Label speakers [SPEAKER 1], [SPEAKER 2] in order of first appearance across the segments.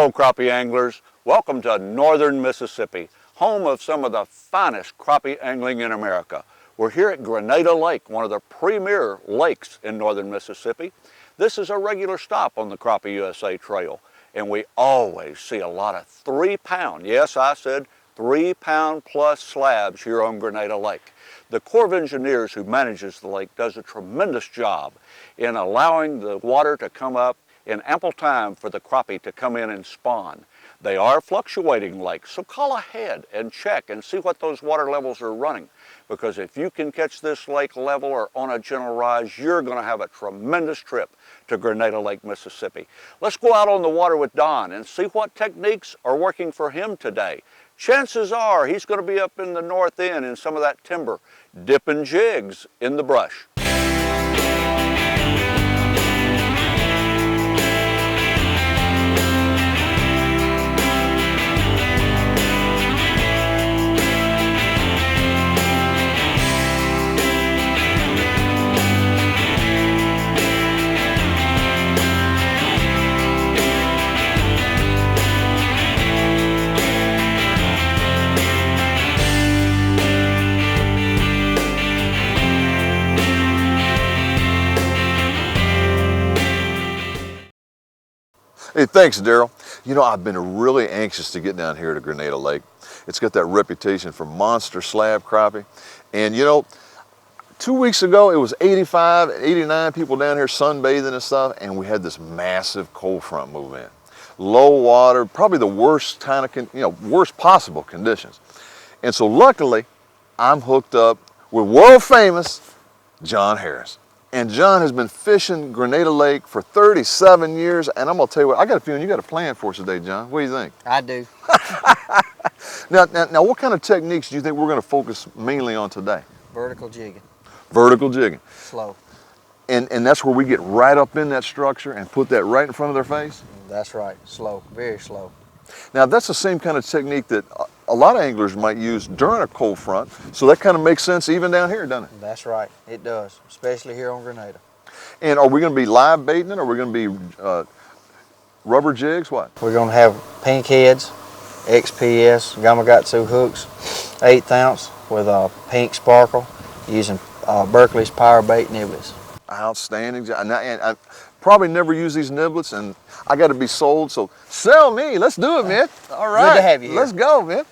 [SPEAKER 1] Hello crappie anglers, welcome to northern Mississippi, home of some of the finest crappie angling in America. We're here at Greneda Lake, one of the premier lakes in northern Mississippi. This is a regular stop on the Crappie USA Trail, and we always see a lot of 3-pound, yes I said 3-pound plus slabs here on Greneda Lake. The Corps of Engineers who manages the lake does a tremendous job in allowing the water to come up in ample time for the crappie to come in and spawn. They are fluctuating lakes, so call ahead and check and see what those water levels are running. Because if you can catch this lake level or on a gentle rise, you're going to have a tremendous trip to Grenada Lake, Mississippi. Let's go out on the water with Don and see what techniques are working for him today. Chances are he's going to be up in the north end in some of that timber, dipping jigs in the brush.
[SPEAKER 2] Hey, thanks, Daryl. You know, I've been really anxious to get down here to Grenada Lake. It's got that reputation for monster slab crappie. And you know, 2 weeks ago, it was 85, 89 people down here sunbathing and stuff, and we had this massive cold front move in. Low water, probably the worst kind of, worst possible conditions. And so luckily, I'm hooked up with world famous John Harris. And John has been fishing Grenada Lake for 37 years, and I'm gonna tell you what, I got a feeling you got a plan for us today, John. What do you think?
[SPEAKER 3] I do.
[SPEAKER 2] Now, what kind of techniques do you think we're gonna focus mainly on today?
[SPEAKER 3] Vertical jigging.
[SPEAKER 2] Vertical jigging.
[SPEAKER 3] Slow.
[SPEAKER 2] And that's where we get right up in that structure and put that right in front of their face?
[SPEAKER 3] That's right, slow, very slow.
[SPEAKER 2] Now, that's the same kind of technique that a lot of anglers might use during a cold front, so that kind of makes sense even down here, doesn't it?
[SPEAKER 3] That's right, it does, especially here on Grenada.
[SPEAKER 2] And are we going to be live baiting it, or are we going to be rubber jigs, what?
[SPEAKER 3] We're going to have pink heads, XPS, Gamakatsu hooks, 1/8 ounce with a pink sparkle using Berkeley's power bait niblets.
[SPEAKER 2] Outstanding. And I probably never use these niblets, and I got to be sold, so sell me. Let's do it, man. All right.
[SPEAKER 3] Good to have you here.
[SPEAKER 2] Let's go, man.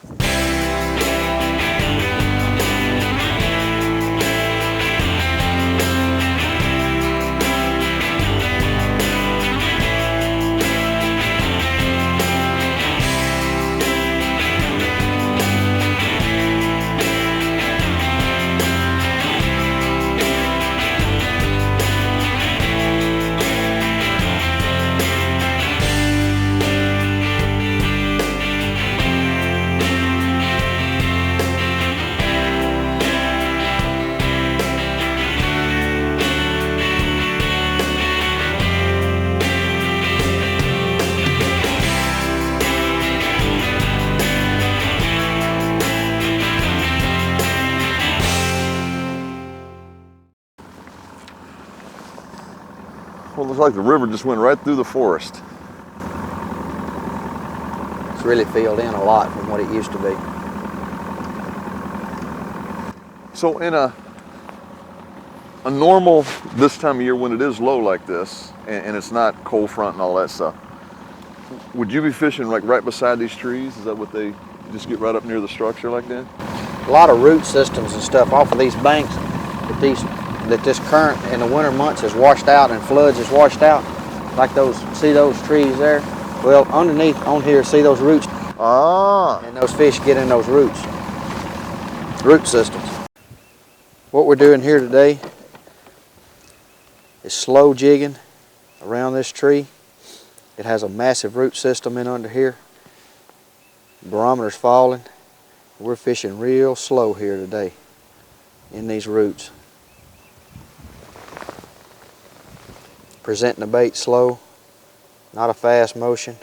[SPEAKER 2] Well, it looks like the river just went right through the forest.
[SPEAKER 3] It's really filled in a lot from what it used to be.
[SPEAKER 2] So in a normal, this time of year when it is low like this, and it's not cold front and all that stuff, would you be fishing like right beside these trees? Is that what they just get right up near the structure like that?
[SPEAKER 3] A lot of root systems and stuff off of these banks that this current in the winter months is washed out and floods is washed out. Like those, see those trees there? Well, underneath on here, see those roots?
[SPEAKER 2] Ah.
[SPEAKER 3] And those fish get in those roots. Root systems. What we're doing here today is slow jigging around this tree. It has a massive root system in under here. Barometer's falling. We're fishing real slow here today in these roots. Presenting the bait slow, not a fast motion.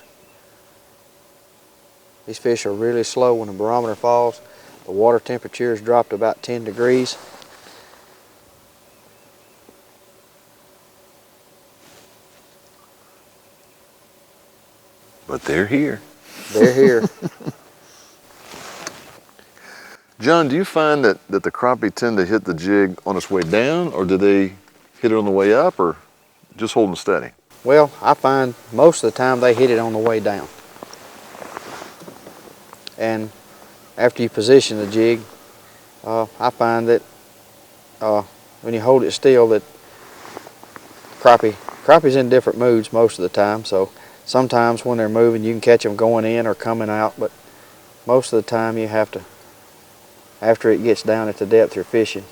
[SPEAKER 3] These fish are really slow when the barometer falls. The water temperature has dropped about 10 degrees.
[SPEAKER 2] But they're here.
[SPEAKER 3] They're here.
[SPEAKER 2] John, do you find that the crappie tend to hit the jig on its way down, or do they hit it on the way up, or just holding steady?
[SPEAKER 3] Well, I find most of the time they hit it on the way down. And after you position the jig, I find that when you hold it still, that crappie's in different moods most of the time. So sometimes when they're moving, you can catch them going in or coming out, but most of the time you have to, after it gets down at the depth you're fishing,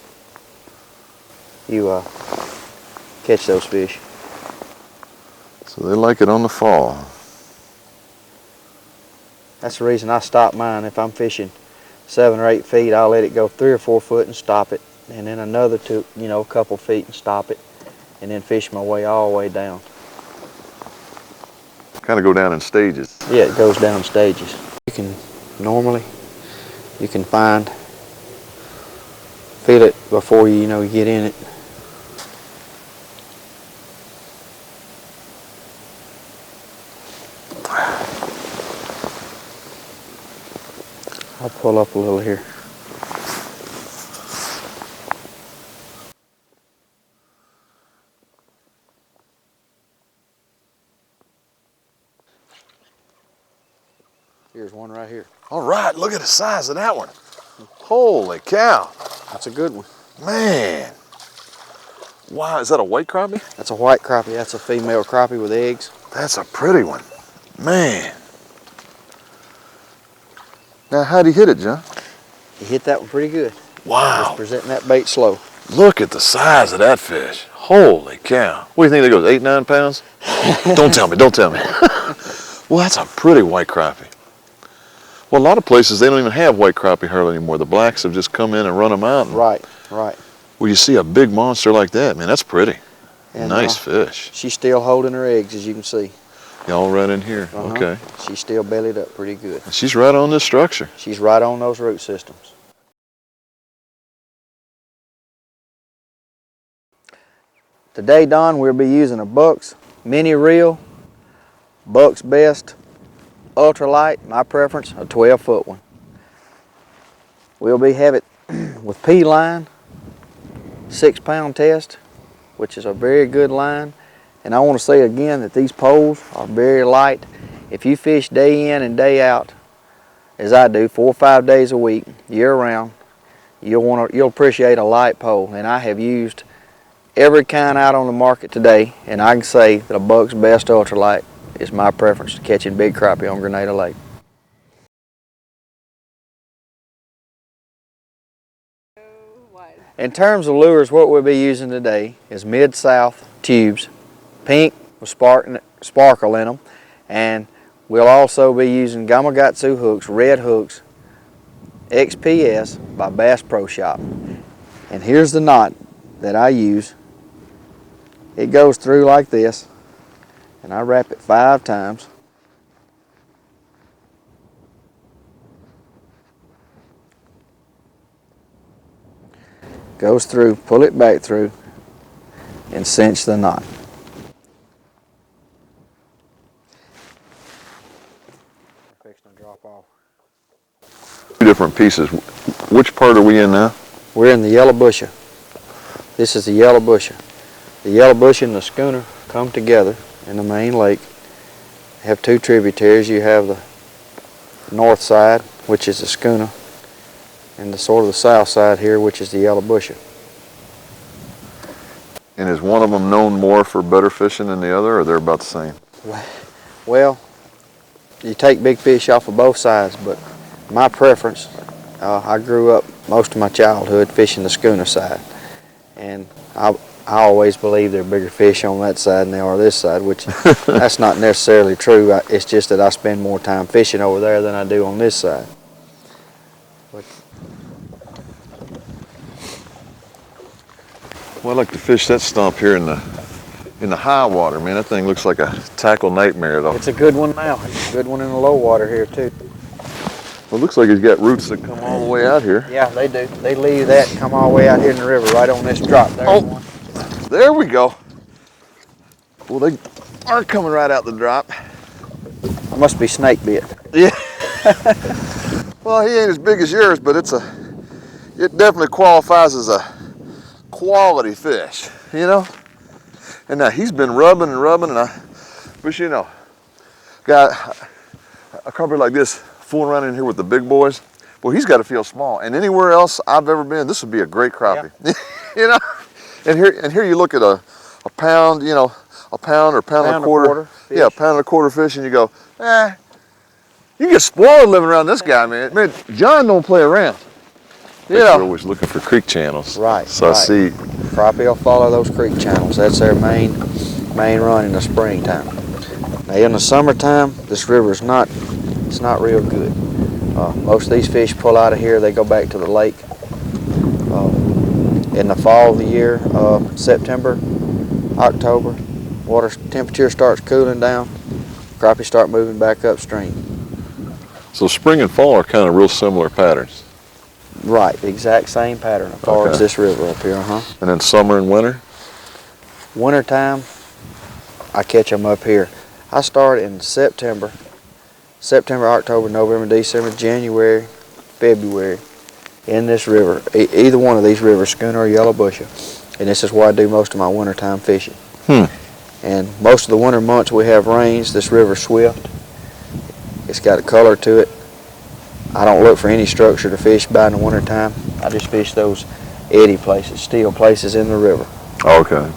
[SPEAKER 3] you catch those fish.
[SPEAKER 2] So they like it on the fall.
[SPEAKER 3] That's the reason I stop mine. If I'm fishing 7 or 8 feet, I'll let it go 3 or 4 foot and stop it, and then another a couple feet and stop it, and then fish my way all the way down.
[SPEAKER 2] Kind of go down in stages.
[SPEAKER 3] Yeah, it goes down stages. You can feel it before you get in it. I'll pull up a little here. Here's one right here.
[SPEAKER 2] All right, look at the size of that one. Holy cow.
[SPEAKER 3] That's a good one.
[SPEAKER 2] Man. Wow, is that a white crappie?
[SPEAKER 3] That's a white crappie. That's a female crappie with eggs.
[SPEAKER 2] That's a pretty one. Man. Now, how'd he hit it, John?
[SPEAKER 3] He hit that one pretty good.
[SPEAKER 2] Wow.
[SPEAKER 3] Just presenting that bait slow.
[SPEAKER 2] Look at the size of that fish. Holy cow. What do you think that goes, 8, 9 pounds? Don't tell me, don't tell me. Well, that's a pretty white crappie. Well, a lot of places, they don't even have white crappie hardly anymore. The blacks have just come in and run them out. And,
[SPEAKER 3] Right.
[SPEAKER 2] well, you see a big monster like that, man, that's pretty.
[SPEAKER 3] And,
[SPEAKER 2] nice fish.
[SPEAKER 3] She's still holding her eggs, as you can see.
[SPEAKER 2] Y'all right in here, okay.
[SPEAKER 3] She's still bellied up pretty good.
[SPEAKER 2] She's right on this structure.
[SPEAKER 3] She's right on those root systems. Today, Don, we'll be using a Buck's mini reel, Buck's Best ultralight, my preference, a 12-foot one. We'll have it with P line, 6-pound test, which is a very good line. And I want to say again that these poles are very light. If you fish day in and day out, as I do, 4 or 5 days a week, year round, you'll appreciate a light pole. And I have used every kind out on the market today, and I can say that a Buck's Best ultralight is my preference to catching big crappie on Grenada Lake. In terms of lures, what we'll be using today is Mid-South tubes, pink with sparkle in them, and we'll also be using Gamakatsu hooks, red hooks, XPS by Bass Pro Shop. And here's the knot that I use. It goes through like this, and I wrap it 5 times. Goes through, pull it back through, and cinch the knot. Fixing to drop off.
[SPEAKER 2] 2 different pieces. Which part are we in now?
[SPEAKER 3] We're in the yellow busher. This is the yellow busher. The yellow busher and the schooner come together in the main lake. You have 2 tributaries. You have the north side, which is the schooner, and the sort of the south side here, which is the yellow busher.
[SPEAKER 2] And is one of them known more for better fishing than the other, or they're about the same?
[SPEAKER 3] Well, you take big fish off of both sides, but my preference, I grew up most of my childhood fishing the schooner side, and I always believe there are bigger fish on that side than there are this side, which that's not necessarily true. It's just that I spend more time fishing over there than I do on this side. But
[SPEAKER 2] well, I like to fish that stump here in the high water, man. That thing looks like a tackle nightmare, though.
[SPEAKER 3] it's a good one now. It's a good one in the low water here, too.
[SPEAKER 2] Well, it looks like it's got roots that come all the way out here.
[SPEAKER 3] Yeah, they do. They leave that and come all the way out here in the river, right on this drop. There's one.
[SPEAKER 2] There we go. Well, they are coming right out the drop.
[SPEAKER 3] I must be snake bit.
[SPEAKER 2] Yeah. Well, he ain't as big as yours, but it definitely qualifies as a quality fish, you know? And now he's been rubbing and rubbing, and but you know, got a crappie like this fooling around in here with the big boys. Well, he's got to feel small. And anywhere else I've ever been, this would be a great crappie. Yeah. You know? And here you look at a pound, you know, a pound or pound and a quarter.
[SPEAKER 3] Fish.
[SPEAKER 2] Yeah, a pound and a quarter fish, and you go, you get spoiled living around this guy, man. Man, John don't play around. Yeah. We're always looking for creek channels.
[SPEAKER 3] Right.
[SPEAKER 2] So
[SPEAKER 3] right.
[SPEAKER 2] I see.
[SPEAKER 3] Crappie will follow those creek channels. That's their main run in the springtime. Now in the summertime, this river is not real good. Most of these fish pull out of here. They go back to the lake. In the fall of the year, September, October, water temperature starts cooling down. Crappie start moving back upstream.
[SPEAKER 2] So spring and fall are kind of real similar patterns.
[SPEAKER 3] Right, the exact same pattern as far as this river up here,
[SPEAKER 2] And then summer and winter?
[SPEAKER 3] Wintertime, I catch them up here. I start in September, October, November, December, January, February, in this river, either one of these rivers, Schooner or Yellow Bushes. And this is where I do most of my wintertime fishing. And most of the winter months we have rains. This river's swift. It's got a color to it. I don't look for any structure to fish by in the wintertime. I just fish those eddy places, still places in the river.
[SPEAKER 2] Okay.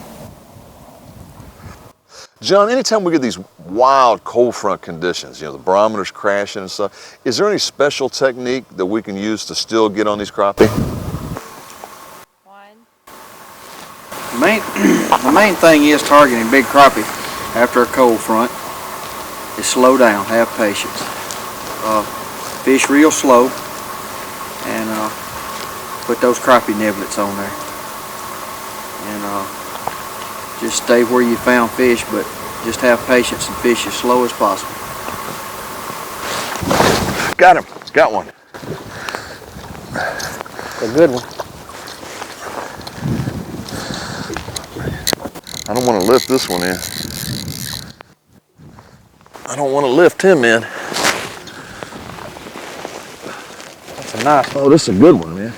[SPEAKER 2] John, anytime we get these wild cold front conditions, you know, the barometer's crashing and stuff, is there any special technique that we can use to still get on these crappie?
[SPEAKER 3] The main thing is targeting big crappie after a cold front is slow down, have patience. Fish real slow and put those crappie niblets on there. And just stay where you found fish, but just have patience and fish as slow as possible.
[SPEAKER 2] Got him. Got one.
[SPEAKER 3] A good one.
[SPEAKER 2] I don't want to lift this one in. I don't want to lift him in.
[SPEAKER 3] That's a nice one.
[SPEAKER 2] Oh, this is a good one, man.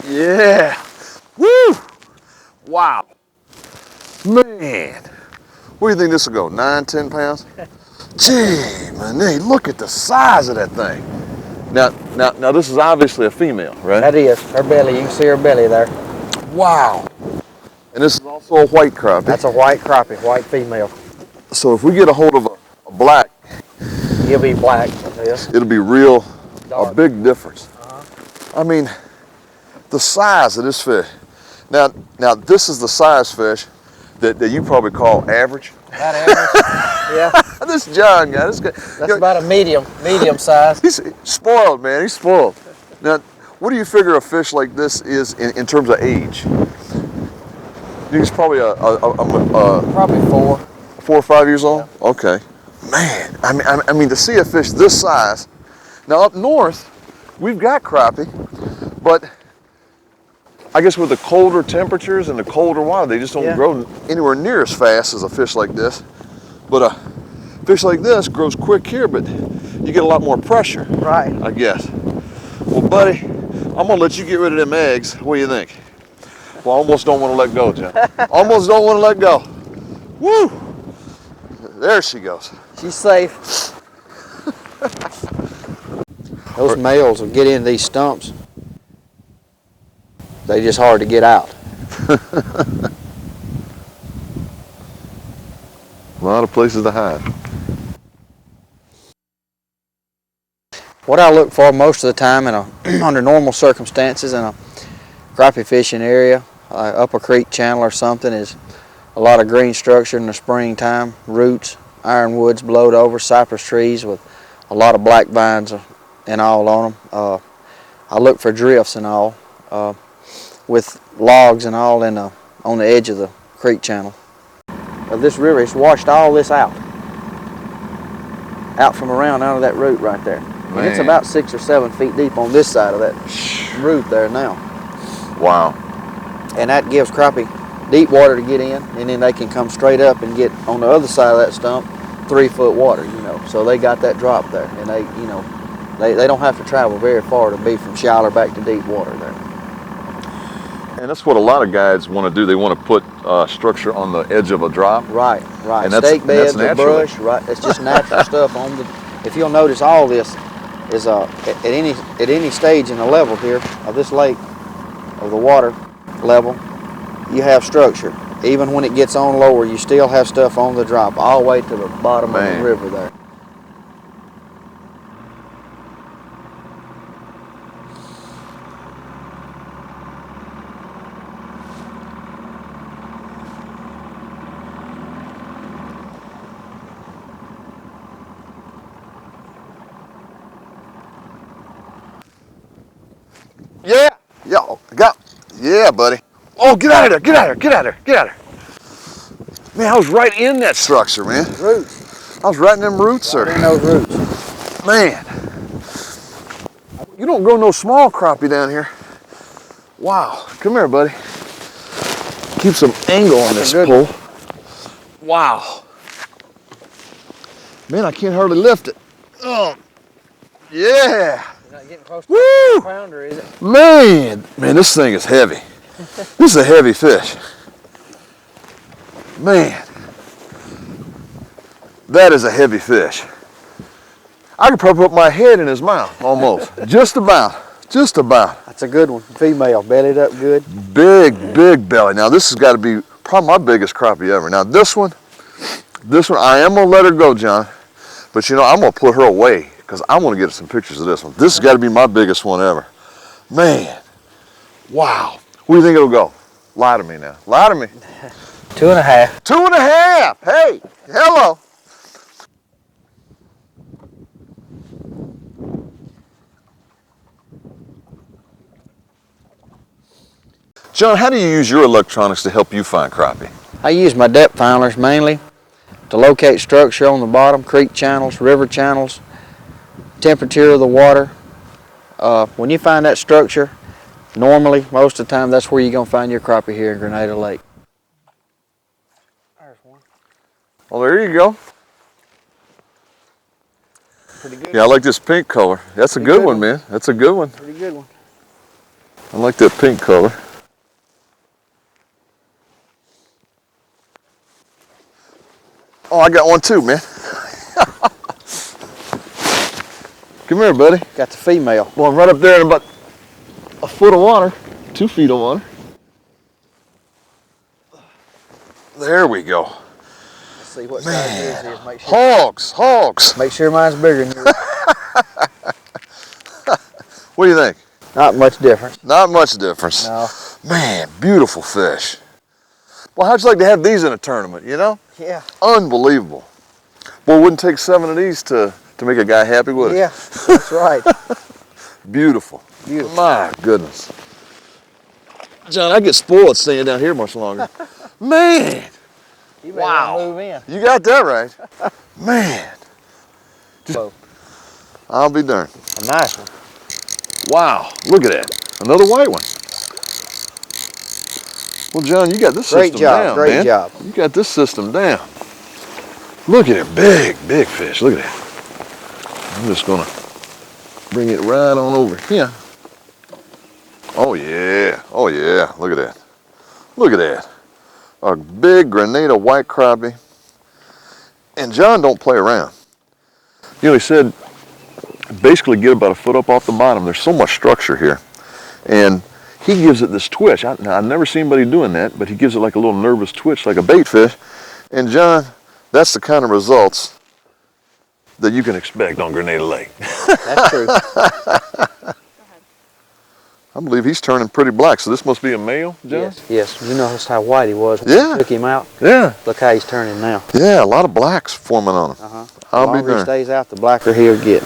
[SPEAKER 2] Yeah. Woo! Wow. Man. Where do you think this will go? 9, 10 pounds? Gee, man, hey, look at the size of that thing. Now this is obviously a female, right?
[SPEAKER 3] That is. Her belly, you can see her belly there.
[SPEAKER 2] Wow. And this is also a white crappie.
[SPEAKER 3] That's a white crappie, white female.
[SPEAKER 2] So if we get a hold of a black,
[SPEAKER 3] He'll be black. Yes.
[SPEAKER 2] it'll be real,
[SPEAKER 3] Dark.
[SPEAKER 2] a big difference. I mean, the size of this fish. Now this is the size fish that you probably call average.
[SPEAKER 3] About average. Yeah.
[SPEAKER 2] This John guy, this guy.
[SPEAKER 3] That's about a medium size.
[SPEAKER 2] He's spoiled, man. He's spoiled. Now, what do you figure a fish like this is in terms of age? He's probably
[SPEAKER 3] Probably 4.
[SPEAKER 2] 4 or 5 years old. Yeah. Okay. Man, I mean to see a fish this size. Now up north, we've got crappie, but I guess with the colder temperatures and the colder water, they just don't grow anywhere near as fast as a fish like this. But a fish like this grows quick here, but you get a lot more pressure.
[SPEAKER 3] Right.
[SPEAKER 2] I guess. Well, buddy, I'm gonna let you get rid of them eggs. What do you think? Well, I almost don't want to let go, John. Almost don't want to let go. Woo! There she goes.
[SPEAKER 3] She's safe. Those males will get in these stumps. They just hard to get out.
[SPEAKER 2] A lot of places to hide.
[SPEAKER 3] What I look for most of the time under normal circumstances in a crappie fishing area, up a creek channel or something, is a lot of green structure in the springtime, roots, ironwoods blowed over, cypress trees with a lot of black vines and all on them. I look for drifts and all, with logs and all on the edge of the creek channel. This river has washed all this out from around out of that root right there. And it's about 6 or 7 feet deep on this side of that root there now.
[SPEAKER 2] Wow.
[SPEAKER 3] And that gives crappie deep water to get in, and then they can come straight up and get on the other side of that stump 3 foot water, you know. So they got that drop there, and they, you know, they don't have to travel very far to be from shallow back to deep water there.
[SPEAKER 2] And that's what a lot of guides want to do. They want to put structure on the edge of a drop.
[SPEAKER 3] Right.
[SPEAKER 2] And that's-
[SPEAKER 3] Stake beds or
[SPEAKER 2] naturally.
[SPEAKER 3] brush, right? It's just natural stuff on the. If you'll notice, all this is at any stage in the level here of this lake, of the water level, you have structure. Even when it gets on lower, you still have stuff on the drop all the way to the bottom of the river there.
[SPEAKER 2] Yeah. Yeah, buddy. Oh, get out of there, get out of there, get out of there, get out of there. Man, I was right in that structure, man.
[SPEAKER 3] Roots.
[SPEAKER 2] I was right in them roots, sir.
[SPEAKER 3] Right in those roots.
[SPEAKER 2] Man. You don't grow no small crappie down here. Wow. Come here, buddy. Keep some angle on this pole. Wow. Man, I can't hardly lift it. Oh. Yeah.
[SPEAKER 3] You're not getting close to
[SPEAKER 2] Woo!
[SPEAKER 3] a pounder, is it?
[SPEAKER 2] Man, this thing is heavy. This is a heavy fish. Man, that is a heavy fish. I could probably put my head in his mouth, almost. Just about.
[SPEAKER 3] That's a good one. Female, bellied up good.
[SPEAKER 2] Big belly. Now this has got to be probably my biggest crappie ever. Now this one, I am gonna let her go, John. But you know, I'm gonna put her away because I want to get some pictures of this one. This has got to be my biggest one ever. Man, wow. Where do you think it'll go? Lie to me now. Lie to me.
[SPEAKER 3] 2.5.
[SPEAKER 2] 2.5. Hey, hello. John, how do you use your electronics to help you find crappie?
[SPEAKER 3] I use my depth finders mainly to locate structure on the bottom, creek channels, river channels, temperature of the water. When you find that structure, normally, most of the time, that's where you're going to find your crappie here in Grenada Lake. There's one.
[SPEAKER 2] Well, there you go.
[SPEAKER 3] Pretty good.
[SPEAKER 2] Yeah, I like this pink color. That's a good one, man. That's a good one.
[SPEAKER 3] Pretty good one.
[SPEAKER 2] I like that pink color. Oh, I got one too, man. Come here, buddy.
[SPEAKER 3] Got the female.
[SPEAKER 2] Well, I'm right up there in about a foot of water, 2 feet of water. There we go.
[SPEAKER 3] Let's see what size yours is. Make sure.
[SPEAKER 2] Hogs.
[SPEAKER 3] Make sure mine's bigger than yours.
[SPEAKER 2] What do you think?
[SPEAKER 3] Not much difference.
[SPEAKER 2] Not much difference.
[SPEAKER 3] No.
[SPEAKER 2] Man, beautiful fish. Well, how'd you like to have these in a tournament, you know?
[SPEAKER 3] Yeah.
[SPEAKER 2] Unbelievable. Well, it wouldn't take 7 of these to make a guy happy, would it?
[SPEAKER 3] Yeah, that's right.
[SPEAKER 2] Beautiful.
[SPEAKER 3] Beautiful.
[SPEAKER 2] My goodness. John, I get spoiled staying down here much longer. Man.
[SPEAKER 3] You better
[SPEAKER 2] Wow.
[SPEAKER 3] move in.
[SPEAKER 2] You got that right. Man.
[SPEAKER 3] Whoa.
[SPEAKER 2] I'll be darned.
[SPEAKER 3] A nice one.
[SPEAKER 2] Wow. Look at that. Another white one. Well, John, you got this system down,
[SPEAKER 3] Great
[SPEAKER 2] man.
[SPEAKER 3] job.
[SPEAKER 2] You got this system down. Look at it. Big fish. Look at that. I'm just going to bring it right on over here. Oh, yeah. Oh, yeah. Look at that. Look at that. A big Grenada white crappie. And John don't play around. You know, he said basically get about a foot up off the bottom. There's so much structure here. And he gives it this twitch. I've never seen anybody doing that, but he gives it like a little nervous twitch, like a bait fish. And John, that's the kind of results that you can expect on Grenada Lake.
[SPEAKER 3] That's true.
[SPEAKER 2] I believe he's turning pretty black, so this must be a male, John?
[SPEAKER 3] Yes. You noticed how white he was when
[SPEAKER 2] Yeah.
[SPEAKER 3] we took him out?
[SPEAKER 2] Yeah.
[SPEAKER 3] Look how he's turning now.
[SPEAKER 2] Yeah, a lot of blacks forming on him.
[SPEAKER 3] The
[SPEAKER 2] I'll be
[SPEAKER 3] longer he
[SPEAKER 2] darned.
[SPEAKER 3] stays out, the blacker he'll get.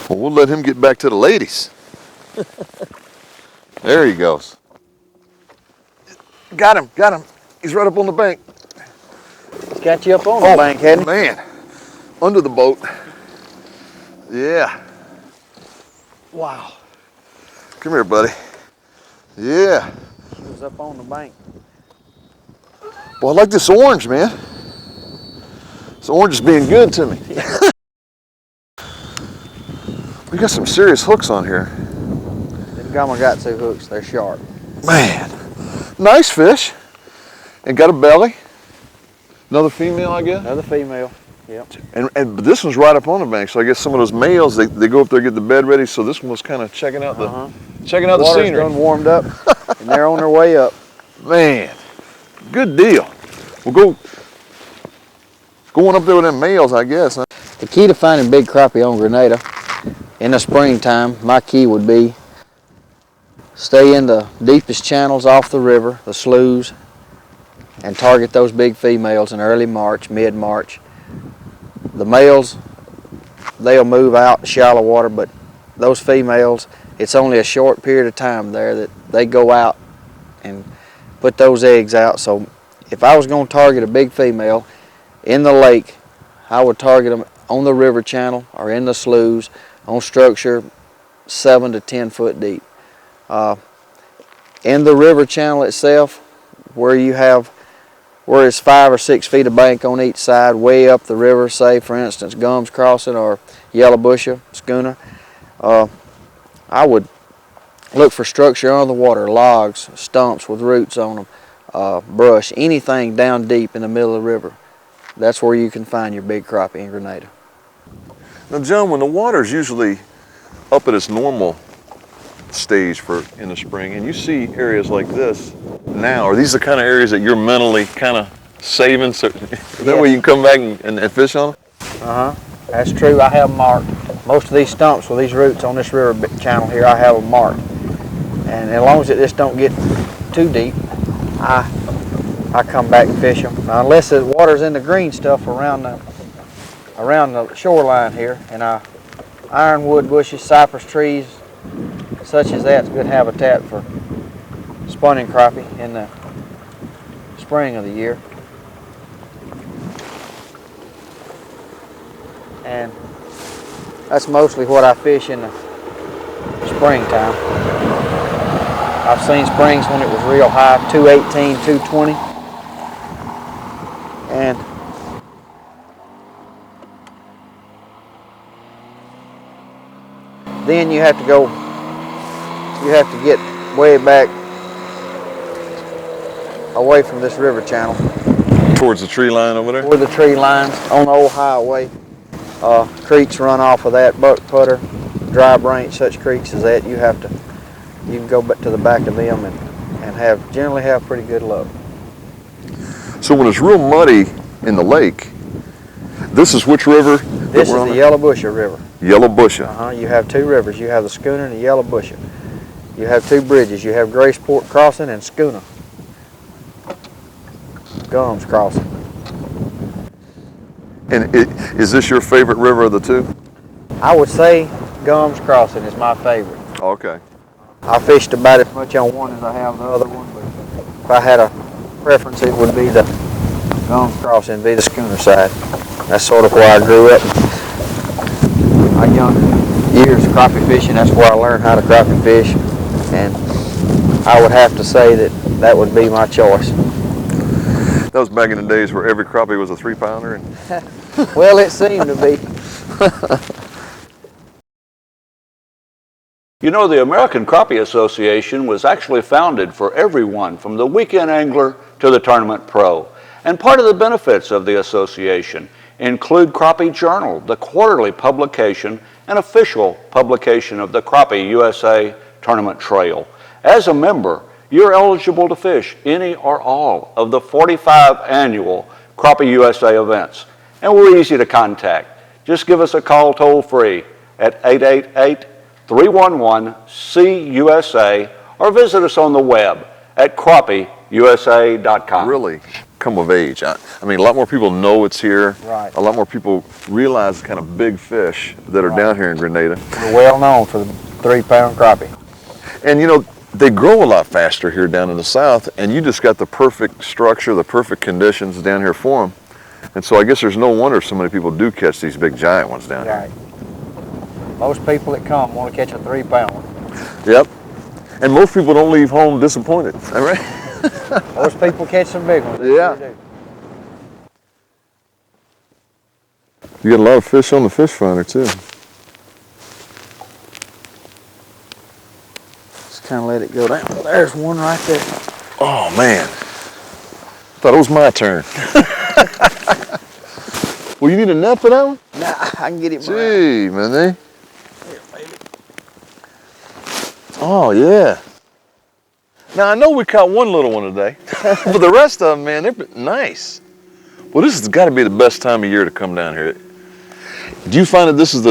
[SPEAKER 2] Well, we'll let him get back to the ladies. There he goes. Got him. He's right up on the bank.
[SPEAKER 3] He's got you up on the bank, hadn't he?
[SPEAKER 2] Man, under the boat. Yeah. Wow. Come here, buddy. Yeah.
[SPEAKER 3] He was up on the bank.
[SPEAKER 2] Boy, I like this orange, man. This orange is being good to me. We got some serious hooks on here.
[SPEAKER 3] The Gamakatsu hooks, they're sharp.
[SPEAKER 2] Man, nice fish. And got a belly. Another female, I guess?
[SPEAKER 3] Another female, yep.
[SPEAKER 2] And this one's right up on the bank, so I guess some of those males, they go up there, get the bed ready, so this one was kind of checking out the the
[SPEAKER 3] Water's
[SPEAKER 2] scenery.
[SPEAKER 3] done warmed up, and they're on their way up.
[SPEAKER 2] Man, good deal. We'll going up there with them males, I guess, huh?
[SPEAKER 3] The key to finding big crappie on Grenada in the springtime, my key would be stay in the deepest channels off the river, the sloughs, and target those big females in early March, mid-March. The males, they'll move out shallow water, but those females, it's only a short period of time there that they go out and put those eggs out. So if I was going to target a big female in the lake, I would target them on the river channel or in the sloughs on structure 7 to 10 foot deep. In the river channel itself, where it's 5 or 6 feet of bank on each side, way up the river, say for instance Gums Crossing or Yellowbusha, Schooner, I would look for structure on the water, logs, stumps with roots on them, brush, anything down deep in the middle of the river. That's where you can find your big crappie in Grenada.
[SPEAKER 2] Now, John, when the water's usually up at its normal stage in the spring, and you see areas like this now, are these the kind of areas that you're mentally kind of saving so that way you can come back and fish on them?
[SPEAKER 3] That's true. I have them marked. Most of these stumps with these roots on this river channel here, I have them marked. And as long as it just don't get too deep, I come back and fish them. Now, unless the water's in the green stuff around the shoreline here, and ironwood bushes, cypress trees, such as that's good habitat for spawning crappie in the spring of the year. And that's mostly what I fish in the springtime. I've seen springs when it was real high, 218, 220. And then you have to get way back away from this river channel.
[SPEAKER 2] Towards the tree line over there?
[SPEAKER 3] Where the tree lines on the old highway. Creeks run off of that, buck putter, dry branch, such creeks as that, you can go back to the back of them and generally have pretty good luck.
[SPEAKER 2] So when it's real muddy in the lake, this is which river?
[SPEAKER 3] This is the Yellowbusha River.
[SPEAKER 2] Yellowbusha.
[SPEAKER 3] You have two rivers. You have the Schooner and the Yellowbusha. You have two bridges. You have Graceport Crossing and Schooner. Gums Crossing.
[SPEAKER 2] And is this your favorite river of the two?
[SPEAKER 3] I would say Gums Crossing is my favorite.
[SPEAKER 2] Okay.
[SPEAKER 3] I fished about as much on one as I have the other one, but if I had a preference, it would be the Gums Crossing, be the Schooner side. That's sort of where I grew up. My young years of crappie fishing, that's where I learned how to crappie fish, and I would have to say that would be my choice.
[SPEAKER 2] That was back in the days where every crappie was a 3-pounder.
[SPEAKER 3] Well, it seemed to be.
[SPEAKER 1] You know, the American Crappie Association was actually founded for everyone from the weekend angler to the tournament pro. And part of the benefits of the association include Crappie Journal, the quarterly publication and official publication of the Crappie USA Tournament Trail. As a member, you're eligible to fish any or all of the 45 annual Crappie USA events. And we're easy to contact. Just give us a call toll free at 888-311-CUSA or visit us on the web at crappieusa.com.
[SPEAKER 2] Really come of age. I mean, a lot more people know it's here.
[SPEAKER 3] Right.
[SPEAKER 2] A lot more people realize the kind of big fish that are down here in Grenada.
[SPEAKER 3] We're well known for the 3-pound crappie.
[SPEAKER 2] And you know, they grow a lot faster here down in the south, and you just got the perfect structure, the perfect conditions down here for them. And so I guess there's no wonder so many people do catch these big giant ones down here.
[SPEAKER 3] Most people that come want to catch a 3-pounder.
[SPEAKER 2] Yep. And most people don't leave home disappointed. All right?
[SPEAKER 3] Most people catch some big ones.
[SPEAKER 2] Yeah.
[SPEAKER 3] They sure do.
[SPEAKER 2] You got a lot of fish on the fish finder too.
[SPEAKER 3] Just kind of let it go down. There's one right there.
[SPEAKER 2] Oh man, thought it was my turn. Well, you need a net for that one?
[SPEAKER 3] Nah, I can get it.
[SPEAKER 2] Gee, man.
[SPEAKER 3] Here, baby.
[SPEAKER 2] Oh yeah. Now I know we caught one little one today, but the rest of them, man, they've been nice. Well, this has got to be the best time of year to come down here. Do you find that this is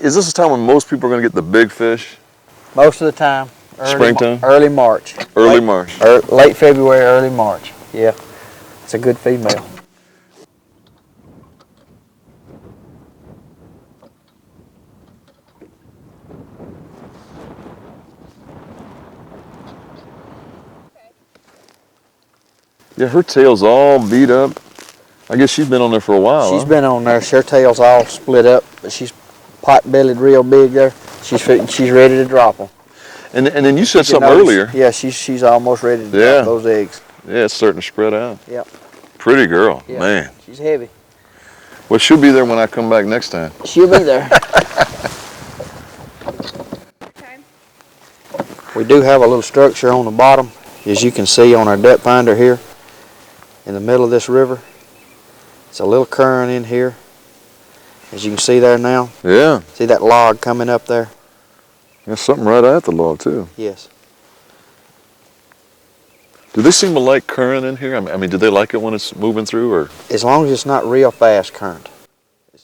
[SPEAKER 2] is this the time when most people are going to get the big fish?
[SPEAKER 3] Most of the time.
[SPEAKER 2] Springtime?
[SPEAKER 3] Early March.
[SPEAKER 2] Early March.
[SPEAKER 3] Late February, early March. Yeah. It's a good female.
[SPEAKER 2] Yeah, her tail's all beat up. I guess she's been on there for a while.
[SPEAKER 3] She's
[SPEAKER 2] huh?
[SPEAKER 3] been on there. Her tail's all split up, but she's pot-bellied real big there. She's ready to drop them.
[SPEAKER 2] And then you said something earlier.
[SPEAKER 3] Yeah, she's almost ready to
[SPEAKER 2] Yeah.
[SPEAKER 3] drop those eggs.
[SPEAKER 2] Yeah, it's starting to spread out.
[SPEAKER 3] Yep.
[SPEAKER 2] Pretty girl,
[SPEAKER 3] Yeah.
[SPEAKER 2] man.
[SPEAKER 3] She's heavy.
[SPEAKER 2] Well, she'll be there when I come back next time.
[SPEAKER 3] She'll be there.
[SPEAKER 4] Okay.
[SPEAKER 3] We do have a little structure on the bottom, as you can see on our depth finder here, in the middle of this river. It's a little current in here, as you can see there now.
[SPEAKER 2] Yeah,
[SPEAKER 3] See that log coming up there?
[SPEAKER 2] there's something right at the log too.
[SPEAKER 3] Yes.
[SPEAKER 2] Do they seem to like current in here? I mean, do they like it when it's moving through, or?
[SPEAKER 3] As long as it's not real fast current.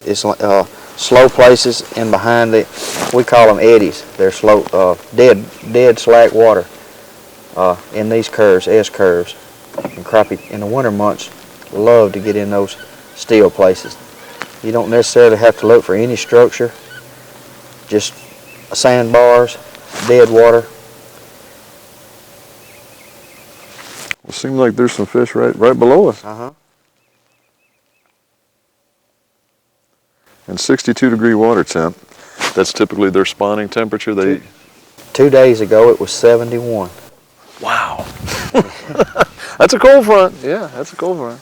[SPEAKER 3] It's slow places and behind the, we call them eddies. They're slow, dead slack water in these curves, S curves. And crappie in the winter months love to get in those still places. You don't necessarily have to look for any structure, just sandbars, dead water.
[SPEAKER 2] It seems like there's some fish right below us.
[SPEAKER 3] Uh-huh.
[SPEAKER 2] And 62-degree water temp. That's typically their spawning temperature.
[SPEAKER 3] 2 days ago it was 71.
[SPEAKER 2] Wow. That's a cold front. Yeah, that's a cold front.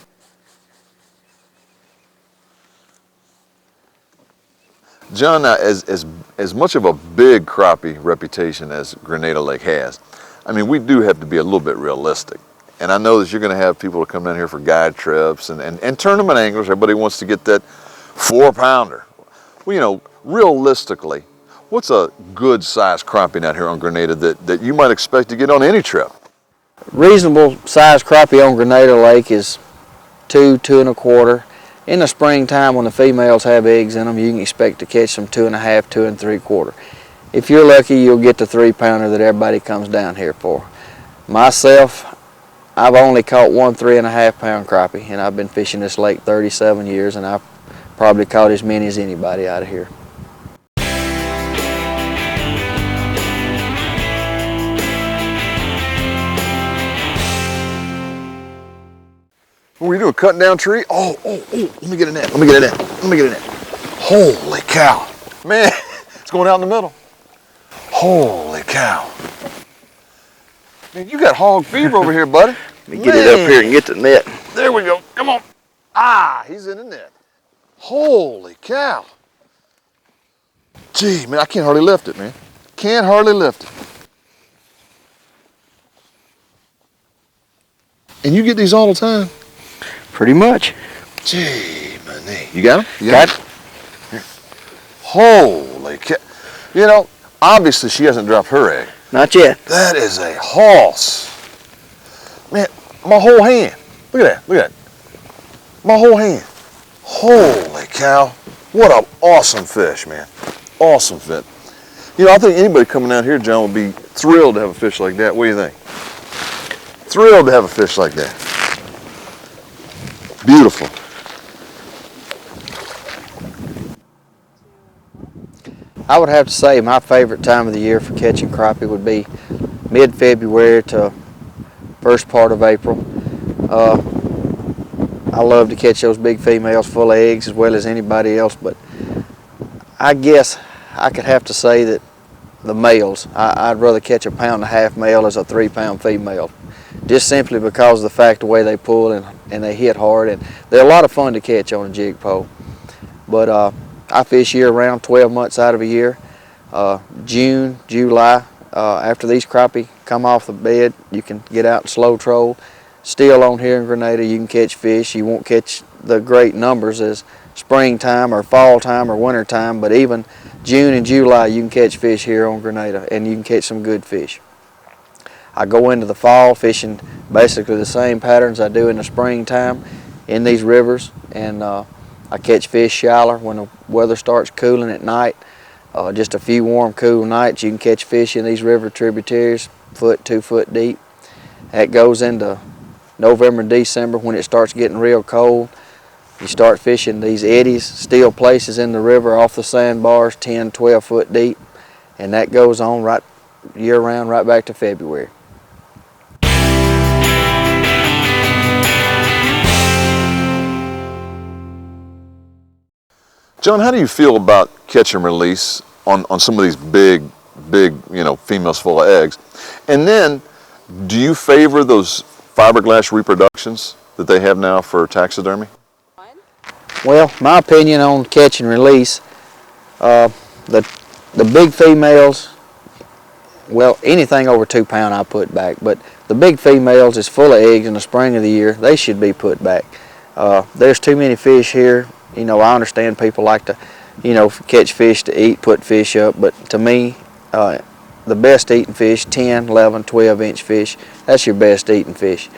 [SPEAKER 2] John, now, as much of a big crappie reputation as Grenada Lake has, I mean, we do have to be a little bit realistic. And I know that you're going to have people to come down here for guide trips and tournament anglers. Everybody wants to get that 4-pounder. Well, you know, realistically, what's a good sized crappie out here on Grenada that you might expect to get on any trip?
[SPEAKER 3] Reasonable size crappie on Grenada Lake is 2, 2 1/4. In the springtime when the females have eggs in them, you can expect to catch some 2 1/2, 2 3/4. If you're lucky, you'll get the 3-pounder that everybody comes down here for. Myself, I've only caught one 3 1/2-pound crappie, and I've been fishing this lake 37 years, and I've probably caught as many as anybody out of here.
[SPEAKER 2] What were you doing, cutting down tree? Oh, let me get a net, let me get a net, let me get a net. Holy cow. Man, it's going out in the middle. Holy cow. Man, you got hog fever over here, buddy.
[SPEAKER 3] Let me get it up here and get the net.
[SPEAKER 2] There we go, come on. Ah, he's in the net. Holy cow. Gee, man, I can't hardly lift it, man. Can't hardly lift it. And you get these all the time?
[SPEAKER 3] Pretty much.
[SPEAKER 2] Gee, my knee. You got him? You
[SPEAKER 3] Got it.
[SPEAKER 2] Here. Holy cow. You know, obviously she hasn't dropped her egg.
[SPEAKER 3] Not yet.
[SPEAKER 2] That is a hoss. Man, my whole hand. Look at that, look at that. My whole hand. Holy cow. What an awesome fish, man. Awesome fit. You know, I think anybody coming out here, John, would be thrilled to have a fish like that. What do you think? Thrilled to have a fish like that. Beautiful.
[SPEAKER 3] I would have to say my favorite time of the year for catching crappie would be mid-February to first part of April. I love to catch those big females full of eggs as well as anybody else, but I guess I could have to say that the males, I'd rather catch a 1.5-pound male as a 3-pound female. just simply because of the fact the way they pull and they hit hard, and they're a lot of fun to catch on a jig pole. But I fish year round, 12 months out of a year. June, July, after these crappie come off the bed, you can get out and slow troll. Still on here in Grenada, you can catch fish. You won't catch the great numbers as springtime or fall time or winter time, but even June and July you can catch fish here on Grenada, and you can catch some good fish. I go into the fall fishing basically the same patterns I do in the springtime in these rivers, and I catch fish shallower when the weather starts cooling at night. Just a few warm, cool nights, you can catch fish in these river tributaries, 2 foot deep. That goes into November and December when it starts getting real cold. You start fishing these eddies, still places in the river off the sandbars, 10, 12 foot deep, and that goes on right year round, right back to February.
[SPEAKER 2] John, how do you feel about catch and release on some of these big, females full of eggs? And then, do you favor those fiberglass reproductions that they have now for taxidermy?
[SPEAKER 3] Well, my opinion on catch and release, the big females, well, anything over 2 pounds I put back, but the big females is full of eggs in the spring of the year. They should be put back. There's too many fish here. I understand people like to, catch fish to eat, put fish up, but to me, the best eating fish, 10, 11, 12-inch fish, that's your best eating fish.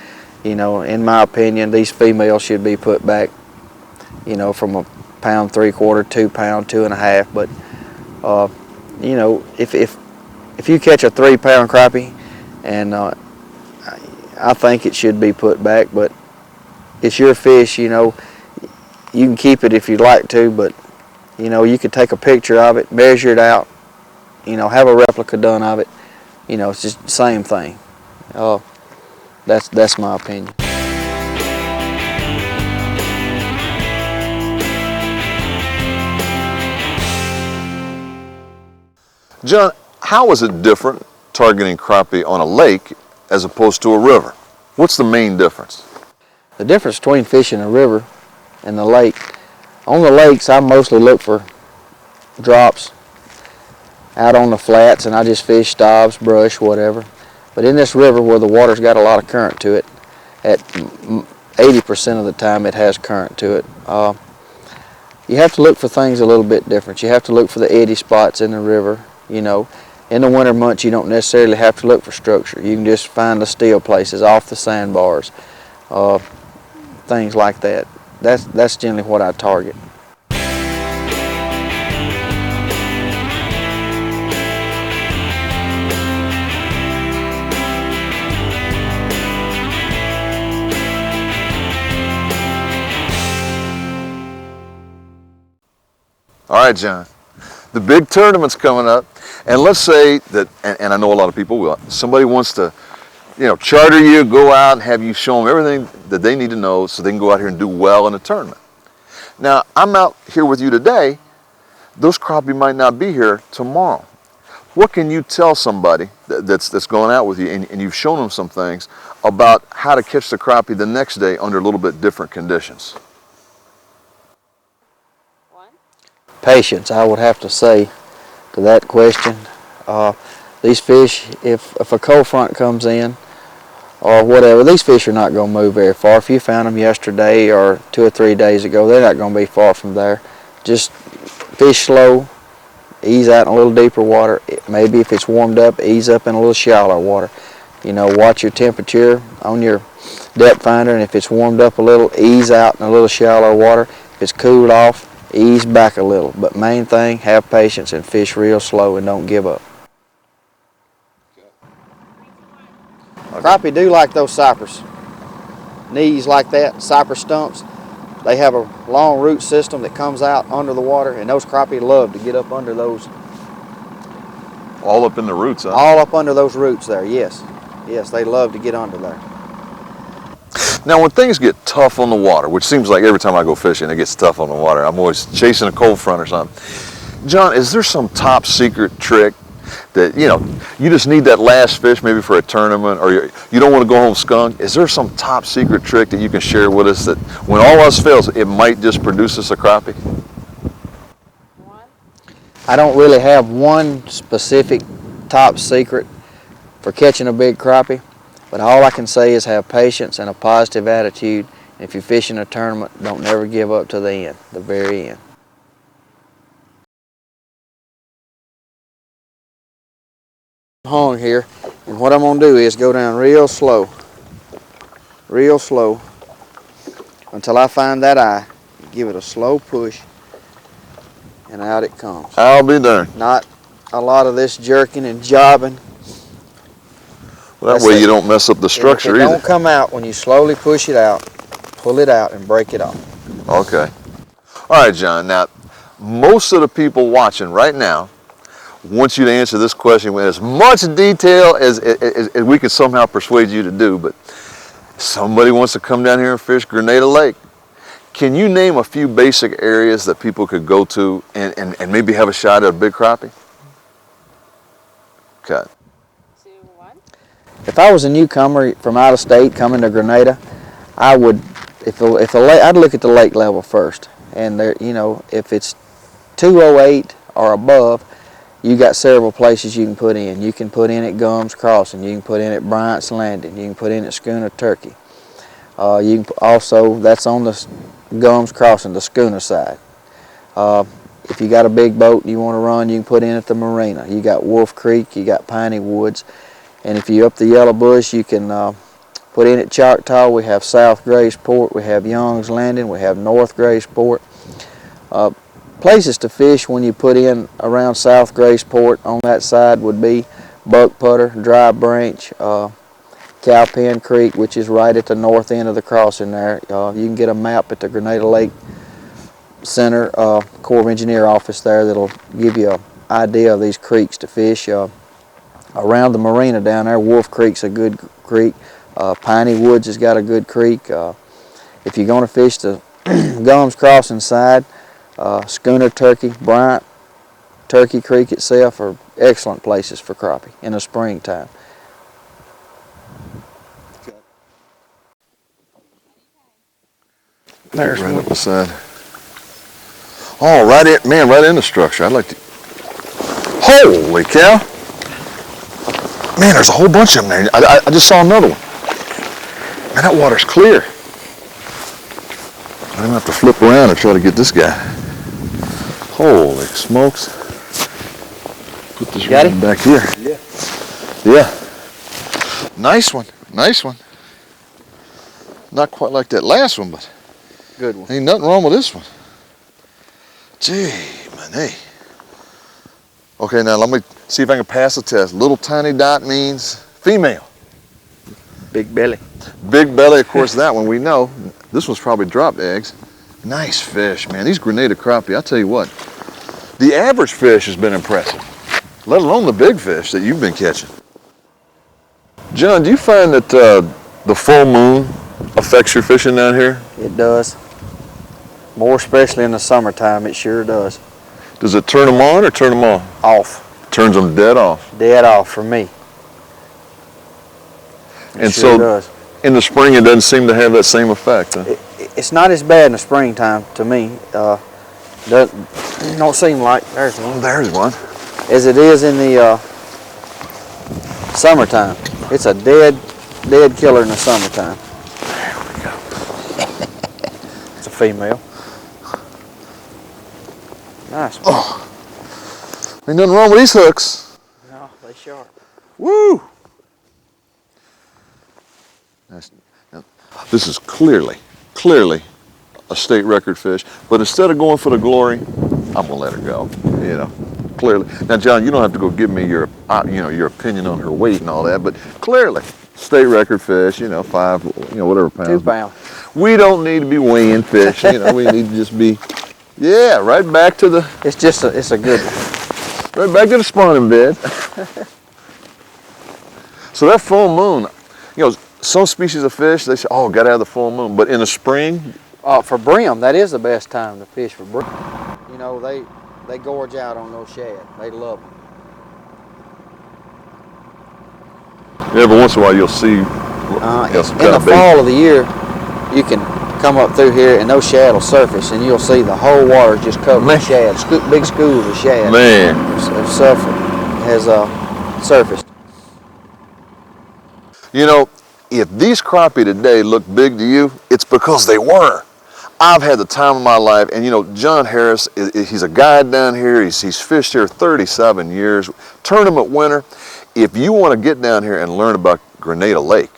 [SPEAKER 3] In my opinion, these females should be put back, from 1 pound 3/4, 2 pound, 2.5. But, if you catch a 3 pound crappie, and I think it should be put back, but it's your fish, you can keep it if you'd like to, but you could take a picture of it, measure it out, have a replica done of it. It's just the same thing. That's my opinion.
[SPEAKER 2] John, how is it different targeting crappie on a lake as opposed to a river? What's the main difference?
[SPEAKER 3] The difference between fishing a river and the lake, on the lakes I mostly look for drops out on the flats, and I just fish stobs, brush, whatever. But in this river where the water's got a lot of current to it, at 80% of the time it has current to it, you have to look for things a little bit different. You have to look for the eddy spots in the river. In the winter months you don't necessarily have to look for structure. You can just find the still places off the sandbars, things like that. That's generally what I target.
[SPEAKER 2] All right, John, the big tournament's coming up, and let's say that, and I know a lot of people will, somebody wants to, charter you, go out and have you show them everything that they need to know so they can go out here and do well in a tournament. Now, I'm out here with you today. Those crappie might not be here tomorrow. What can you tell somebody that's going out with you and you've shown them some things about how to catch the crappie the next day under a little bit different conditions?
[SPEAKER 3] Patience, I would have to say to that question. These fish, if a cold front comes in or whatever, these fish are not going to move very far. If you found them yesterday or 2 or 3 days ago, they're not going to be far from there. Just fish slow, ease out in a little deeper water. Maybe if it's warmed up, ease up in a little shallower water. Watch your temperature on your depth finder, and if it's warmed up a little, ease out in a little shallower water. If it's cooled off, ease back a little. But main thing, have patience and fish real slow and don't give up. Crappie do like those cypress knees like that, cypress stumps. They have a long root system that comes out under the water, and those crappie love to get up under those.
[SPEAKER 2] All up in the roots, huh?
[SPEAKER 3] All up under those roots there, yes. Yes, they love to get under there.
[SPEAKER 2] Now, when things get tough on the water, which seems like every time I go fishing, it gets tough on the water. I'm always chasing a cold front or something. John, is there some top secret trick that, you know, you just need that last fish maybe for a tournament, or you don't want to go home skunked. Is there some top secret trick that you can share with us that when all else fails, it might just produce us a crappie?
[SPEAKER 3] I don't really have one specific top secret for catching a big crappie, but all I can say is have patience and a positive attitude. If you're fishing a tournament, don't never give up to the end, the very end. Hung here, and what I'm going to do is go down real slow, until I find that eye. Give it a slow push, and out it comes.
[SPEAKER 2] I'll be darned.
[SPEAKER 3] Not a lot of this jerking and jobbing.
[SPEAKER 2] Well, that way you don't mess up the structure
[SPEAKER 3] either. If it
[SPEAKER 2] either.
[SPEAKER 3] don't come out when you slowly push it out, pull it out and break it off.
[SPEAKER 2] Okay. All right, John. Now, most of the people watching right now want you to answer this question with as much detail as we can somehow persuade you to do, but somebody wants to come down here and fish Grenada Lake. Can you name a few basic areas that people could go to and maybe have a shot at a big crappie? Okay.
[SPEAKER 4] 2, 1.
[SPEAKER 3] If I was a newcomer from out of state coming to Grenada, I would, I'd look at the lake level first. And there, you know, if it's 208 or above, you got several places you can put in. You can put in at Gums Crossing. You can put in at Bryant's Landing. You can put in at Schooner Turkey. You can also, that's on the Gums Crossing, the schooner side. If you got a big boat and you want to run, you can put in at the marina. You got Wolf Creek, you got Piney Woods, and if you're up the Yellow Bush, you can put in at Choctaw. We have South Graysport, we have Young's Landing, we have North Graysport. Places to fish when you put in around South Graysport on that side would be Buck Putter, Dry Branch, Cowpen Creek, which is right at the north end of the crossing there. You can get a map at the Grenada Lake Center, Corps of Engineer office there that'll give you an idea of these creeks to fish. Around the marina down there, Wolf Creek's a good creek. Piney Woods has got a good creek. If you're going to fish the Gums Crossing side, Schooner Turkey, Bryant, Turkey Creek itself are excellent places for crappie in the springtime.
[SPEAKER 2] There's right up the side. Oh, right in the structure. I'd like to. Holy cow! Man, there's a whole bunch of them there. I just saw another one. Man, that water's clear. I'm gonna have to flip around and try to get this guy. Holy smokes! Put this
[SPEAKER 3] Got
[SPEAKER 2] right
[SPEAKER 3] him?
[SPEAKER 2] back here.
[SPEAKER 3] Yeah.
[SPEAKER 2] Yeah. Nice one. Nice one. Not quite like that last one, but
[SPEAKER 3] Good one.
[SPEAKER 2] ain't nothing wrong with this one. Gee, man, hey. Okay, now let me see if I can pass the test. Little tiny dot means female.
[SPEAKER 3] Big belly.
[SPEAKER 2] Big belly, of course, that one we know. This one's probably dropped eggs. Nice fish, man. These Grenada crappie, I'll tell you what. The average fish has been impressive, let alone the big fish that you've been catching. John, do you find that the full moon affects your fishing down here?
[SPEAKER 3] It does. More especially in the summertime, it sure does.
[SPEAKER 2] Does it turn them on or turn them off?
[SPEAKER 3] Off.
[SPEAKER 2] Turns them dead off.
[SPEAKER 3] Dead off for me.
[SPEAKER 2] And
[SPEAKER 3] sure
[SPEAKER 2] so
[SPEAKER 3] does.
[SPEAKER 2] in the spring it doesn't seem to have that same effect, huh?
[SPEAKER 3] It's not as bad in the springtime to me. Don't seem like, there's one,
[SPEAKER 2] There's one.
[SPEAKER 3] as it is in the summertime. It's a dead killer in the summertime.
[SPEAKER 2] There we go.
[SPEAKER 3] It's a female. Nice.
[SPEAKER 2] Oh, ain't nothing wrong with these hooks.
[SPEAKER 3] No, they sharp.
[SPEAKER 2] Woo! Now, this is clearly a state record fish, but instead of going for the glory, I'm gonna let her go. You know, clearly. Now, John, you don't have to go give me your, your opinion on her weight and all that, but clearly, state record fish. 5, whatever pounds.
[SPEAKER 3] 2 pounds.
[SPEAKER 2] We don't need to be weighing fish. We need to just be, right back to the,
[SPEAKER 3] It's a good one.
[SPEAKER 2] right back to the spawning bed. So that full moon, some species of fish, they say, oh, gotta have the full moon. But in the spring,
[SPEAKER 3] For brim, that is the best time to fish for brim. They gorge out on those shad. They love them.
[SPEAKER 2] Every once in a while you'll see some
[SPEAKER 3] In
[SPEAKER 2] kind
[SPEAKER 3] the
[SPEAKER 2] of bait.
[SPEAKER 3] fall of the year, you can come up through here and those shad will surface, and you'll see the whole water just covered with shad. Big schools of shad.
[SPEAKER 2] Man.
[SPEAKER 3] Has surfaced.
[SPEAKER 2] You know, if these crappie today look big to you, it's because they were. I've had the time of my life, and you know, John Harris, he's a guide down here. He's fished here 37 years, tournament winner. If you want to get down here and learn about Grenada Lake,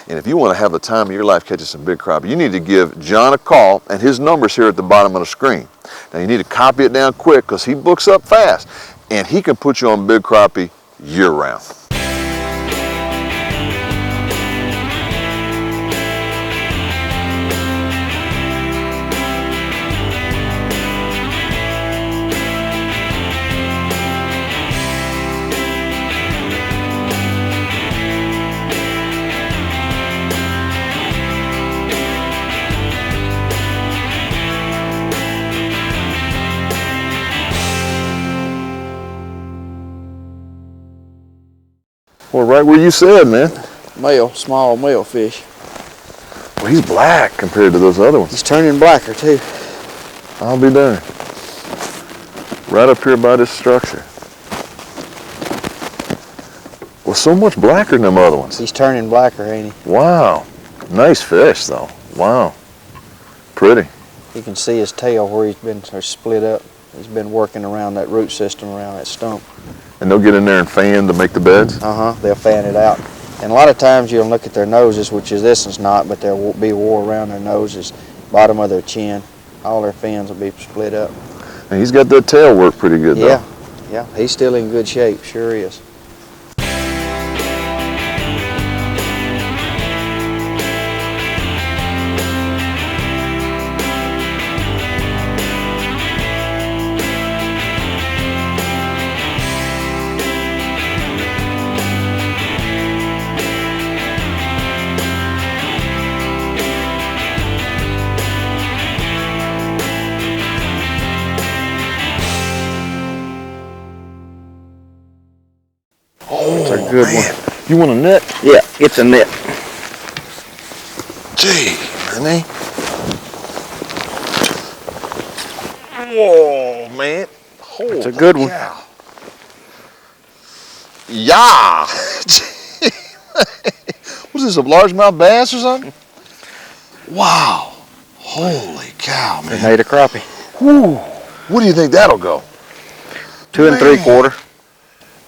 [SPEAKER 2] and if you want to have the time of your life catching some big crappie, you need to give John a call, and his number's here at the bottom of the screen. Now you need to copy it down quick because he books up fast, and he can put you on big crappie year round. Well, right where you said, man.
[SPEAKER 3] Small male fish.
[SPEAKER 2] Well, he's black compared to those other ones.
[SPEAKER 3] He's turning blacker too.
[SPEAKER 2] I'll be darned. Right up here by this structure. Well, so much blacker than them other ones.
[SPEAKER 3] He's turning blacker, ain't he?
[SPEAKER 2] Wow. Nice fish, though. Wow. Pretty.
[SPEAKER 3] You can see his tail where he's been split up. He's been working around that root system, around that stump.
[SPEAKER 2] And they'll get in there and fan to make the beds?
[SPEAKER 3] They'll fan it out. And a lot of times you'll look at their noses, which is this one's not, but there'll be wore around their noses, bottom of their chin. All their fins will be split up.
[SPEAKER 2] And he's got that tail work pretty good, though.
[SPEAKER 3] Yeah, he's still in good shape, sure is.
[SPEAKER 2] That's a good one. You want a net?
[SPEAKER 3] Yeah, it's a net.
[SPEAKER 2] Gee, honey. Whoa, man. Holy
[SPEAKER 3] It's a good one.
[SPEAKER 2] cow. Yeah. What is this, a largemouth bass or something? Wow. Holy cow, man.
[SPEAKER 3] Grenada crappie.
[SPEAKER 2] Whew. What do you think that'll go?
[SPEAKER 3] 2 3/4.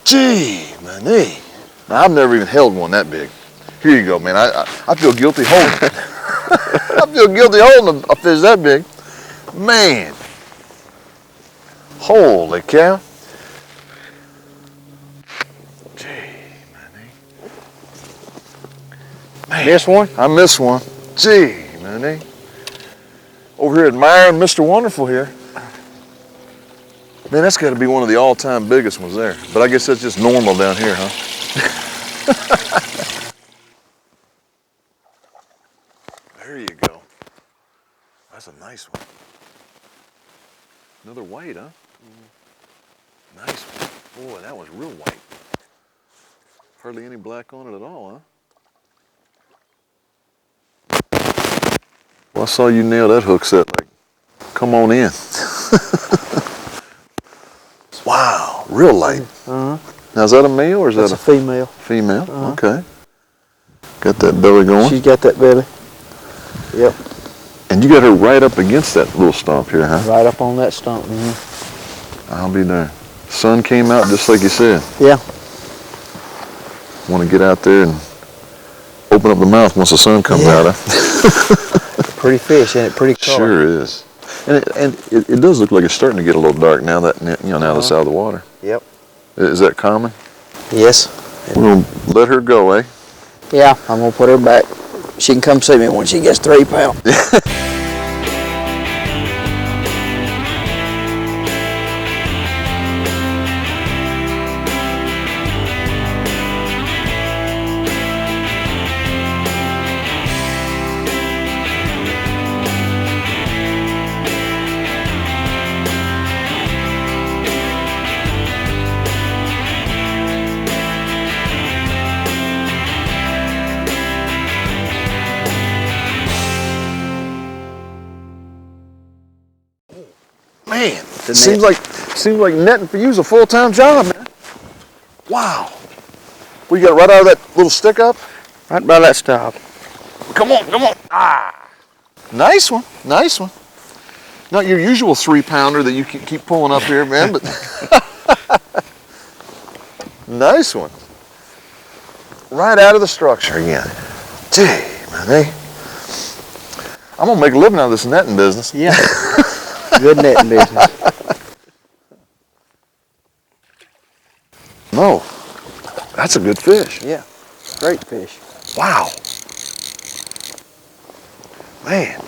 [SPEAKER 2] Gee, man. Now, I've never even held one that big. Here you go, man. I feel guilty holding it. I feel guilty holding a fish that big. Man. Holy cow. Gee, man.
[SPEAKER 3] This one?
[SPEAKER 2] I missed one. Gee, man. Over here admiring Mr. Wonderful here. Man, that's got to be one of the all-time biggest ones there. But I guess that's just normal down here, huh? There you go. That's a nice one. Another white, huh? Nice one. Boy, that was real white. Hardly any black on it at all, huh? Well, I saw you nail that hook set. Like, come on in. Wow, real light. Now, is that a male or is
[SPEAKER 3] That's
[SPEAKER 2] that
[SPEAKER 3] a female.
[SPEAKER 2] female? Okay. Got that belly going.
[SPEAKER 3] She's got that belly. Yep.
[SPEAKER 2] And you got her right up against that little stump here, huh?
[SPEAKER 3] Right up on that stump.
[SPEAKER 2] I'll be there. Sun came out just like you said.
[SPEAKER 3] Yeah.
[SPEAKER 2] Want to get out there and open up the mouth once the sun comes out, huh?
[SPEAKER 3] Pretty fish, ain't it? Pretty color.
[SPEAKER 2] Sure is. And it does look like it's starting to get a little dark now that now that's out of the water.
[SPEAKER 3] Yep.
[SPEAKER 2] Is that common?
[SPEAKER 3] Yes.
[SPEAKER 2] We're gonna let her go, eh?
[SPEAKER 3] Yeah, I'm gonna put her back. She can come see me when she gets 3 pounds. The
[SPEAKER 2] Seems like netting for you is a full-time job, man. Wow. Well, you got it right out of that little stick up?
[SPEAKER 3] right by that stop.
[SPEAKER 2] Come on, come on. Ah. Nice one, nice one. Not your usual 3-pounder that you keep pulling up here, man, but nice one. Right out of the structure again. Gee, man, hey. I'm gonna make a living out of this netting business.
[SPEAKER 3] Yeah. Good netting business.
[SPEAKER 2] No, that's a good fish.
[SPEAKER 3] Yeah. Great fish.
[SPEAKER 2] Wow. Man.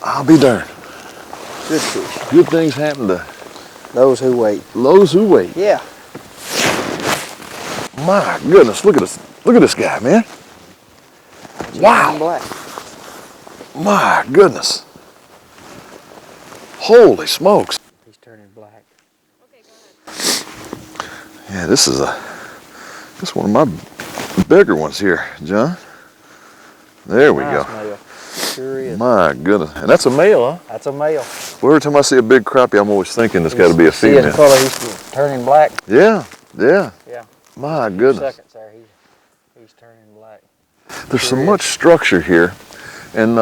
[SPEAKER 2] I'll be darned.
[SPEAKER 3] Good fish.
[SPEAKER 2] Good things happen to
[SPEAKER 3] Those who wait.
[SPEAKER 2] those who wait.
[SPEAKER 3] Yeah.
[SPEAKER 2] My goodness, look at this. Look at this guy, man. Wow.
[SPEAKER 3] Black.
[SPEAKER 2] My goodness. Holy smokes.
[SPEAKER 3] He's turning black.
[SPEAKER 2] Yeah, this is one of my bigger ones here, John. There we
[SPEAKER 3] Nice
[SPEAKER 2] go.
[SPEAKER 3] male. Sure is.
[SPEAKER 2] My goodness. And that's a male, huh?
[SPEAKER 3] That's a male.
[SPEAKER 2] Well, every time I see a big crappie, I'm always thinking it's got to be a
[SPEAKER 3] See his
[SPEAKER 2] female.
[SPEAKER 3] color, he's turning black.
[SPEAKER 2] Yeah, yeah.
[SPEAKER 3] Yeah.
[SPEAKER 2] My goodness.
[SPEAKER 3] Seconds there, he's turning black.
[SPEAKER 2] There's so much structure here, and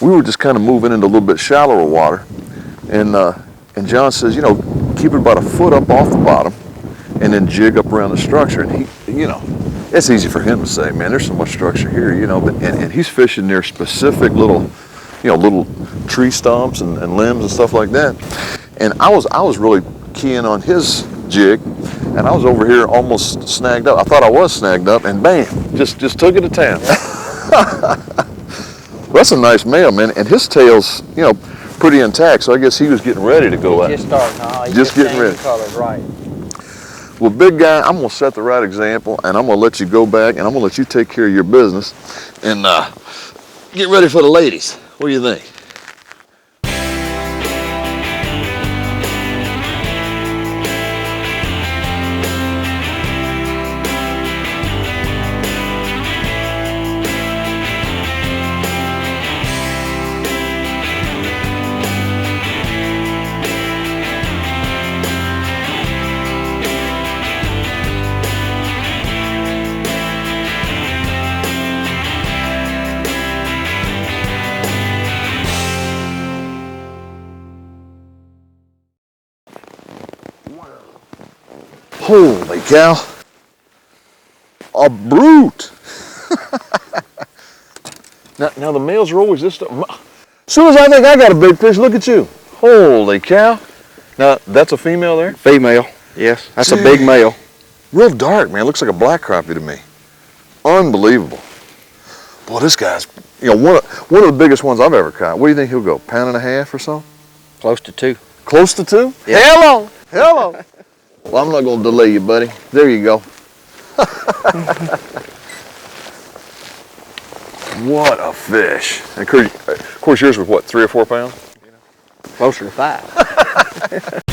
[SPEAKER 2] we were just kind of moving into a little bit shallower water, and John says, you know, keep it about a foot up off the bottom, and then jig up around the structure. And he, you know, it's easy for him to say, man, there's so much structure here, you know, but and he's fishing near specific little, you know, little tree stumps and limbs and stuff like that. And I was really keying on his jig, and I was over here almost snagged up. I thought I was snagged up, and bam, just took it to town. Well, that's a nice male, man, and his tail's, you know, pretty intact, so I guess he was getting ready to go out.
[SPEAKER 3] Just starting, huh? He's
[SPEAKER 2] Just getting
[SPEAKER 3] changing
[SPEAKER 2] ready.
[SPEAKER 3] colors, right.
[SPEAKER 2] Well, big guy, I'm gonna set the right example, and I'm gonna let you go back, and I'm gonna let you take care of your business, and get ready for the ladies. What do you think? Holy cow. A brute. now the males are always this stuff. As soon as I think I got a big fish, look at you. Holy cow. Now, that's a female there?
[SPEAKER 3] Female, yes. That's a
[SPEAKER 2] Gee.
[SPEAKER 3] big male.
[SPEAKER 2] Real dark, man. Looks like a black crappie to me. Unbelievable. Boy, this guy's, you know, one of the biggest ones I've ever caught. What do you think he'll go, pound and a half or so?
[SPEAKER 3] Close to 2.
[SPEAKER 2] Close to 2?
[SPEAKER 3] Yeah.
[SPEAKER 2] Hello, hello. Well, I'm not going to delay you, buddy. There you go. What a fish. And of course, yours was what, 3 or 4 pounds?
[SPEAKER 3] Closer to 5.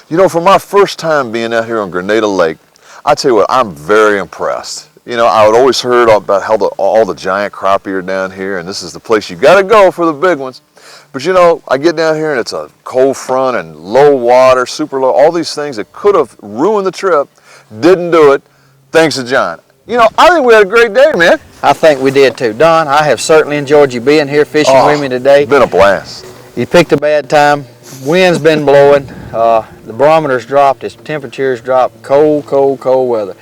[SPEAKER 2] You know, for my first time being out here on Grenada Lake, I tell you what, I'm very impressed. You know, I had always heard about how all the giant crappie are down here, and this is the place you got to go for the big ones. But you know, I get down here and it's a cold front and low water, super low, all these things that could have ruined the trip, didn't do it, thanks to John. You know, I think we had a great day, man.
[SPEAKER 3] I think we did too. Don, I have certainly enjoyed you being here fishing with me today.
[SPEAKER 2] It's been a blast.
[SPEAKER 3] You picked a bad time. Wind's been blowing. The barometer's dropped. Its temperature's dropped. Cold, cold, cold weather.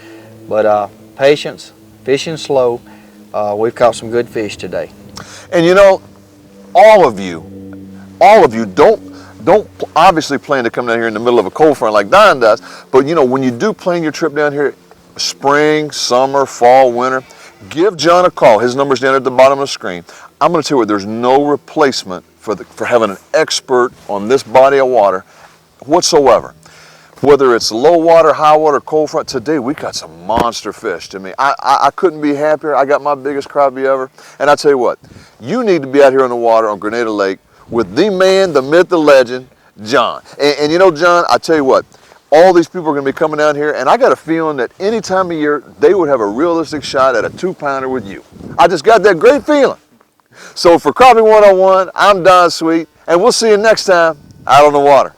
[SPEAKER 3] But patience, fishing slow. We've caught some good fish today.
[SPEAKER 2] And you know, all of you don't obviously plan to come down here in the middle of a cold front like Don does. But you know, when you do plan your trip down here, spring, summer, fall, winter, give John a call. His number's down at the bottom of the screen. I'm going to tell you what, there's no replacement for having an expert on this body of water whatsoever. Whether it's low water, high water, cold front, today we got some monster fish. To me, I couldn't be happier. I got my biggest crappie ever. And I tell you what, you need to be out here on the water on Grenada Lake with the man, the myth, the legend, John. And you know, John, I tell you what, all these people are going to be coming down here, and I got a feeling that any time of year, they would have a realistic shot at a 2-pounder with you. I just got that great feeling. So for Crappie 101, I'm Don Sweet, and we'll see you next time out on the water.